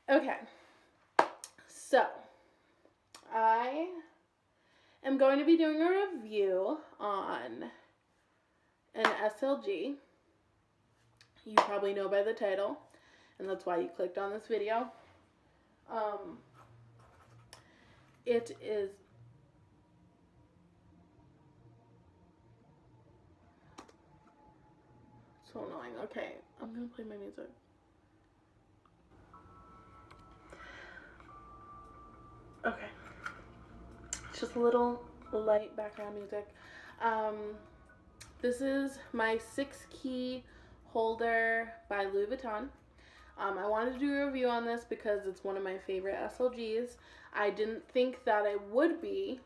Okay, so I am going to be doing a review on an SLG. You probably know by the title, and that's why you clicked on this video. Um, it is so annoying. Okay, I'm gonna play my music. Okay, it's just a little light background music. This is my 6-key holder by Louis Vuitton. I wanted to do a review on this because it's one of my favorite SLGs. I didn't think that it would be,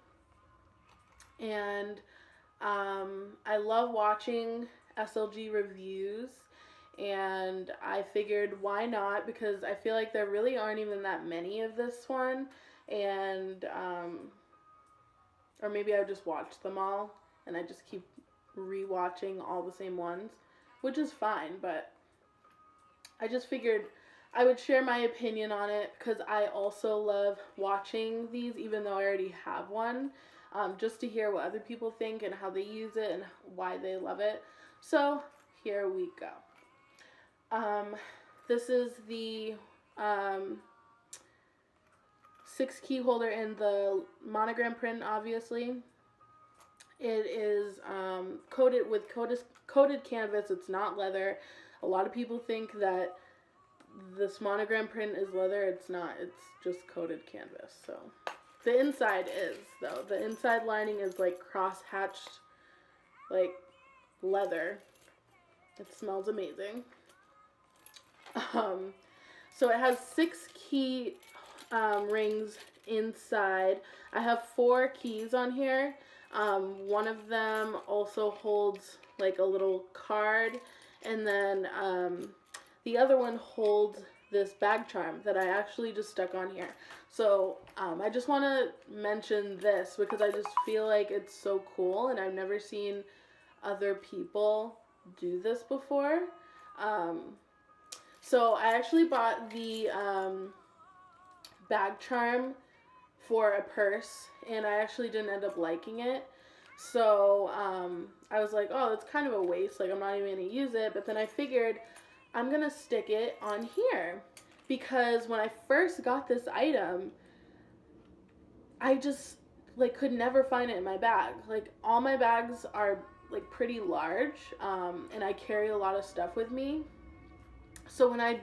and I love watching SLG reviews, and I figured why not, because I feel like there really aren't even that many of this one, and or maybe I just watched them all and I just keep rewatching all the same ones, which is fine, but I just figured I would share my opinion on it because I also love watching these, even though I already have one, just to hear what other people think and how they use it and why they love it. So here we go. This is the 6-key holder in the monogram print, obviously. It is coated with coated canvas. It's not leather. A lot of people think that this monogram print is leather. It's not. It's just coated canvas. So the inside is, though. The inside lining is like cross-hatched, like leather. It smells amazing. So it has 6-key rings inside. I have 4 keys on here. One of them also holds like a little card, and then the other one holds this bag charm that I actually just stuck on here. So I just want to mention this because I just feel like it's so cool, and I've never seen other people do this before. So I actually bought the bag charm for a purse, and I actually didn't end up liking it. So I was like, oh, that's kind of a waste. Like, I'm not even going to use it. But then I figured I'm going to stick it on here because when I first got this item, I just like could never find it in my bag. Like, all my bags are like pretty large, and I carry a lot of stuff with me. So when I'd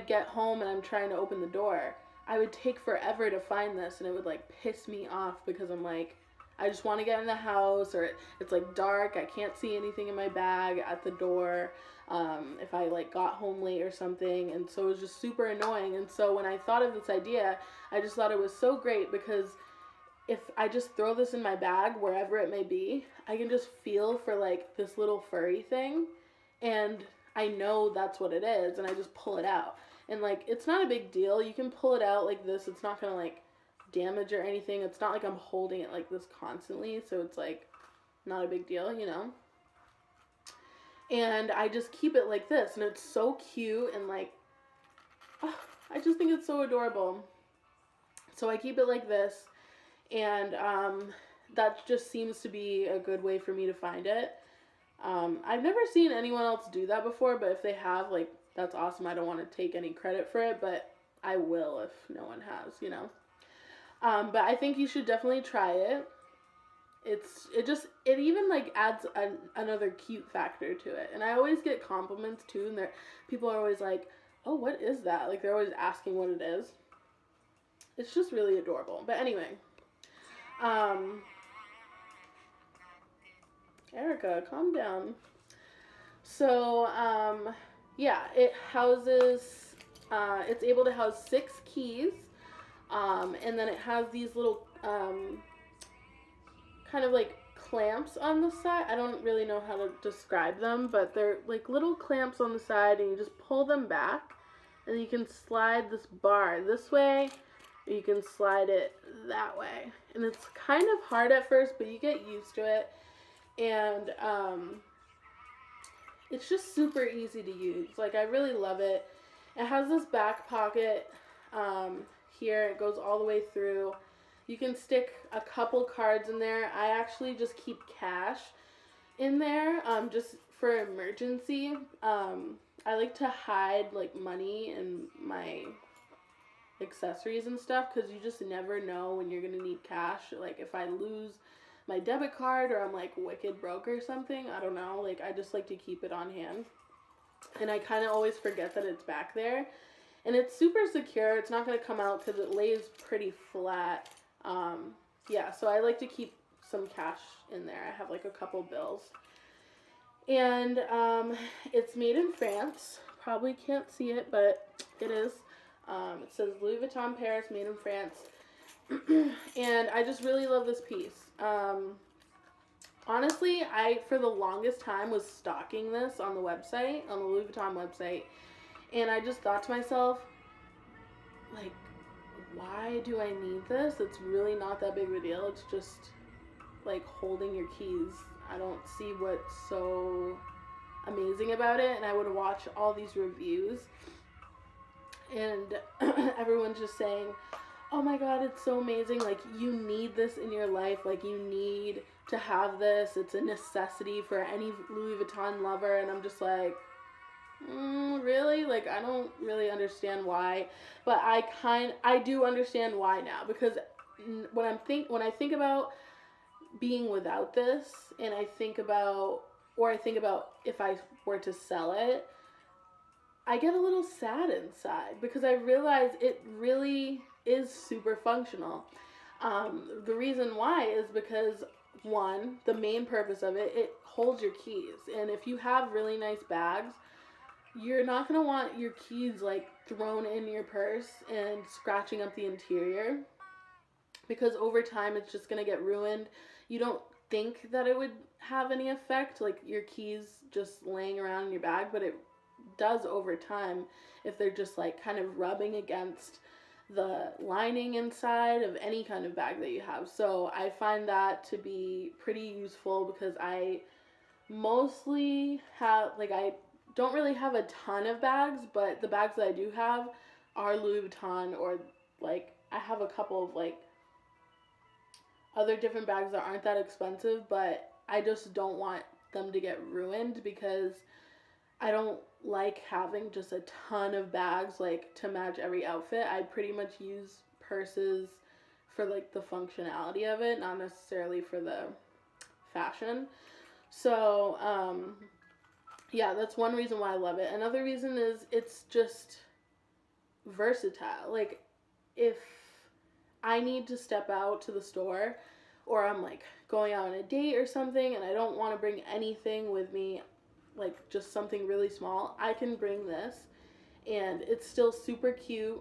get home and I'm trying to open the door, I would take forever to find this, and it would like piss me off because I'm like, I just want to get in the house, or it's like dark, I can't see anything in my bag at the door, if I like got home late or something, and so it was just super annoying. And so when I thought of this idea, I just thought it was so great because if I just throw this in my bag wherever it may be, I can just feel for like this little furry thing, and I know that's what it is, and I just pull it out. And like, it's not a big deal. You can pull it out like this. It's not gonna like damage or anything. It's not like I'm holding it like this constantly, so it's like not a big deal, you know. And I just keep it like this, and it's so cute, and like, oh, I just think it's so adorable. So I keep it like this, and that just seems to be a good way for me to find it. I've never seen anyone else do that before, but if they have, like, that's awesome. I don't want to take any credit for it, but I will if no one has, you know. But I think you should definitely try it. It even like adds another cute factor to it. And I always get compliments too, and people are always like, oh, what is that? Like, they're always asking what it is. It's just really adorable. But anyway, Erica, calm down. So, yeah, it houses, it's able to house 6 keys, and then it has these little, kind of like clamps on the side. I don't really know how to describe them, but they're like little clamps on the side, and you just pull them back, and you can slide this bar this way, or you can slide it that way. And it's kind of hard at first, but you get used to it. And it's just super easy to use. Like, I really love it. It has this back pocket here. It goes all the way through. You can stick a couple cards in there. I actually just keep cash in there, just for emergency. I like to hide like money and my accessories and stuff, because you just never know when you're gonna need cash. Like if I lose my debit card, or I'm like wicked broke or something, I don't know, like I just like to keep it on hand. And I kind of always forget that it's back there. And it's super secure. It's not going to come out because it lays pretty flat. Yeah, so I like to keep some cash in there. I have like a couple bills. And it's made in France. Probably can't see it, but it is. It says Louis Vuitton Paris, made in France. And I just really love this piece. Honestly, I, for the longest time, was stalking this on the website, on the Louis Vuitton website. And I just thought to myself, like, why do I need this? It's really not that big of a deal. It's just, like, holding your keys. I don't see what's so amazing about it. And I would watch all these reviews. And everyone's just saying, oh my god, it's so amazing. Like, you need this in your life. Like, you need to have this. It's a necessity for any Louis Vuitton lover. And I'm just like, really? Like, I don't really understand why. But I do understand why now. Because when I think about being without this, and I think about if I were to sell it, I get a little sad inside, because I realize it really is super functional. The reason why is because, one, the main purpose of it, it holds your keys. And if you have really nice bags, you're not going to want your keys like thrown in your purse and scratching up the interior, because over time it's just going to get ruined. You don't think that it would have any effect, like your keys just laying around in your bag, but it does over time if they're just like kind of rubbing against the lining inside of any kind of bag that you have. So I find that to be pretty useful, because I mostly have, like, I don't really have a ton of bags, but the bags that I do have are Louis Vuitton, or like I have a couple of like other different bags that aren't that expensive, but I just don't want them to get ruined, because I don't like having just a ton of bags like to match every outfit. I pretty much use purses for like the functionality of it, not necessarily for the fashion. So yeah, that's one reason why I love it. Another reason is it's just versatile. Like, if I need to step out to the store, or I'm like going out on a date or something, and I don't want to bring anything with me, like just something really small, I can bring this, and it's still super cute.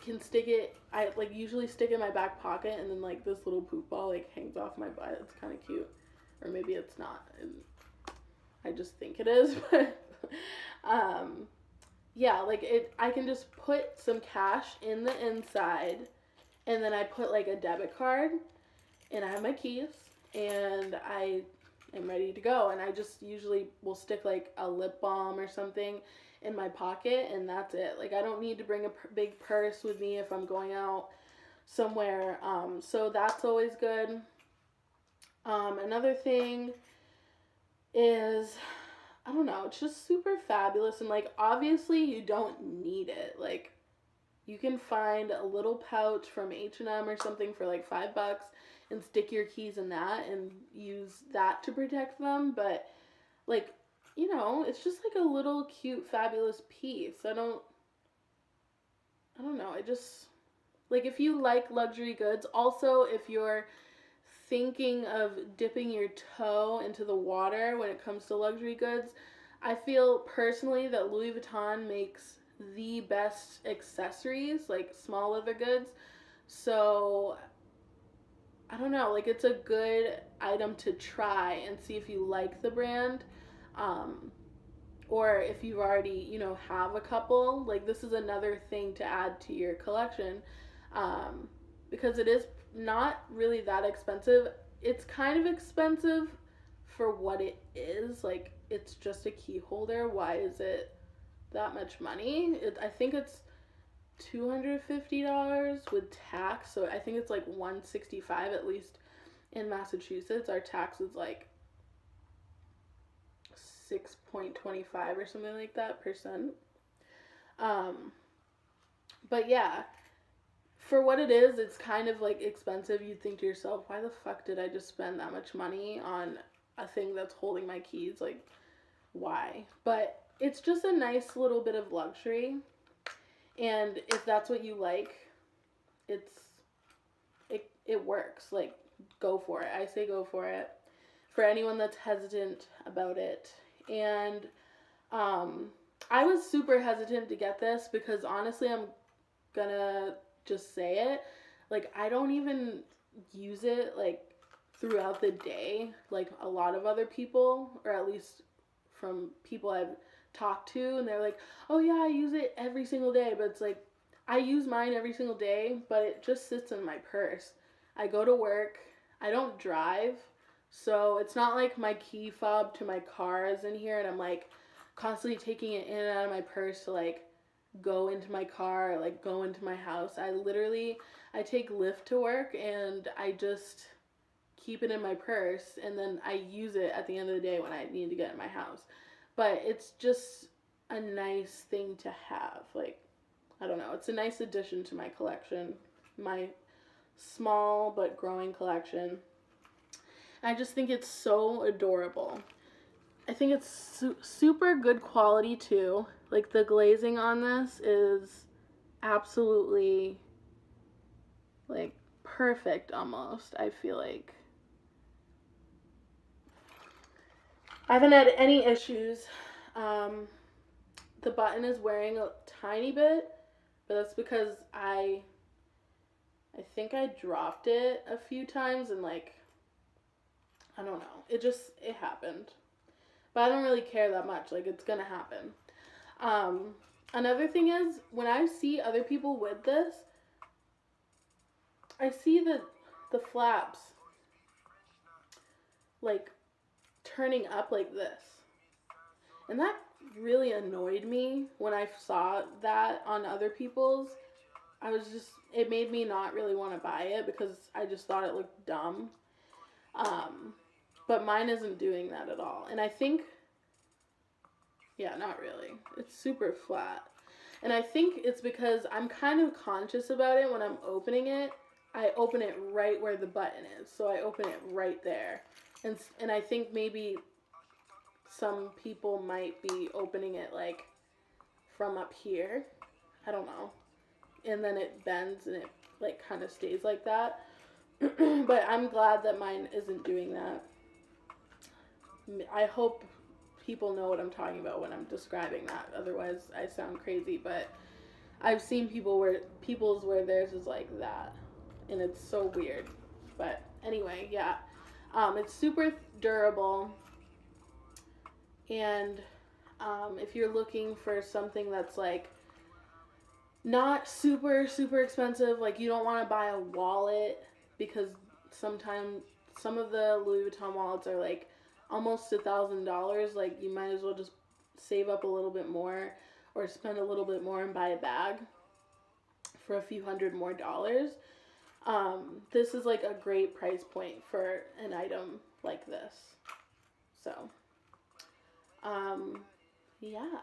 Can stick it, I like usually stick it in my back pocket, and then like this little poop ball like hangs off my butt. It's kind of cute, or maybe it's not, and I just think it is. But yeah, like I can just put some cash in the inside, and then I put like a debit card, and I have my keys, and I am ready to go. And I just usually will stick like a lip balm or something in my pocket, and that's it. Like, I don't need to bring a big purse with me if I'm going out somewhere. So that's always good. Another thing is, I don't know, it's just super fabulous. And like, obviously you don't need it. Like, you can find a little pouch from H&M or something for like $5 and stick your keys in that and use that to protect them. But like, you know, it's just like a little cute, fabulous piece. I don't know. I just, like, if you like luxury goods, also if you're thinking of dipping your toe into the water when it comes to luxury goods, I feel personally that Louis Vuitton makes the best accessories, like small leather goods. So I don't know, like, it's a good item to try and see if you like the brand. Or if you already, you know, have a couple, like, this is another thing to add to your collection, because it is not really that expensive. It's kind of expensive for what it is. Like, it's just a key holder. Why is it that much money. I think it's $250 with tax, so I think it's like $165, at least in Massachusetts. Our tax is like 6.25 or something like that percent. But yeah, for what it is, it's kind of like expensive. You'd think to yourself, why the fuck did I just spend that much money on a thing that's holding my keys? Like, why? But it's just a nice little bit of luxury. And if that's what you like, it works. Like, go for it. I say go for it. For anyone that's hesitant about it. And I was super hesitant to get this because honestly, I'm gonna just say it. Like, I don't even use it like throughout the day like a lot of other people, or at least from people I've talked to, and they're like, oh yeah, I use it every single day. But it's like, I use mine every single day, but it just sits in my purse. I go to work, I don't drive, so it's not like my key fob to my car is in here and I'm like constantly taking it in and out of my purse to like go into my car or like go into my house. I take Lyft to work and I just keep it in my purse, and then I use it at the end of the day when I need to get in my house. But it's just a nice thing to have. Like, I don't know, it's a nice addition to my collection, my small but growing collection. I just think it's so adorable. I think it's super good quality too. Like, the glazing on this is absolutely like perfect almost, I feel like. I haven't had any issues. The button is wearing a tiny bit, but that's because I think I dropped it a few times and like, I don't know. It happened. But I don't really care that much. Like, it's gonna happen. Another thing is, when I see other people with this, I see the flaps like turning up like this. And that really annoyed me when I saw that on other people's. It made me not really want to buy it because I just thought it looked dumb. But mine isn't doing that at all. And I think, yeah, not really. It's super flat. And I think it's because I'm kind of conscious about it when I'm opening it. I open it right where the button is. So I open it right there. And I think maybe some people might be opening it like from up here. I don't know. And then it bends and it like kind of stays like that. But I'm glad that mine isn't doing that. I hope people know what I'm talking about when I'm describing that. Otherwise, I sound crazy. But I've seen people's where theirs is like that, and it's so weird. But anyway, yeah, it's super durable. And if you're looking for something that's like not super expensive, like you don't want to buy a wallet, because sometimes some of the Louis Vuitton wallets are like almost $1,000. Like, you might as well just save up a little bit more or spend a little bit more and buy a bag for a few $100 more. This is like a great price point for an item like this. So yeah,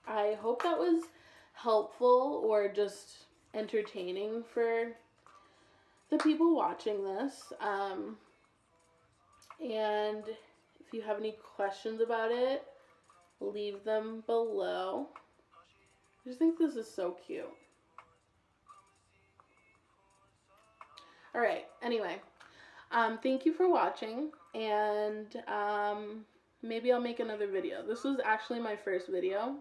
I hope that was helpful or just entertaining for the people watching this. And if you have any questions about it, leave them below. I just think this is so cute. Alright, anyway, thank you for watching, and maybe I'll make another video. This was actually my first video,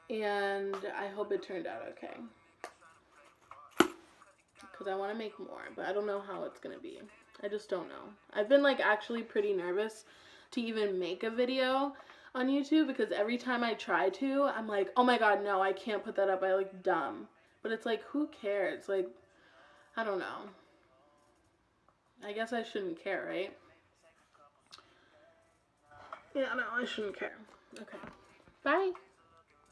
and I hope it turned out okay, because I want to make more, but I don't know how it's going to be. I just don't know. I've been like actually pretty nervous to even make a video on YouTube, because every time I try to, I'm like, oh my god, no, I can't put that up, I look dumb. But it's like, who cares? Like, I don't know. I guess I shouldn't care, right? Yeah, no, I shouldn't care. Okay. Bye.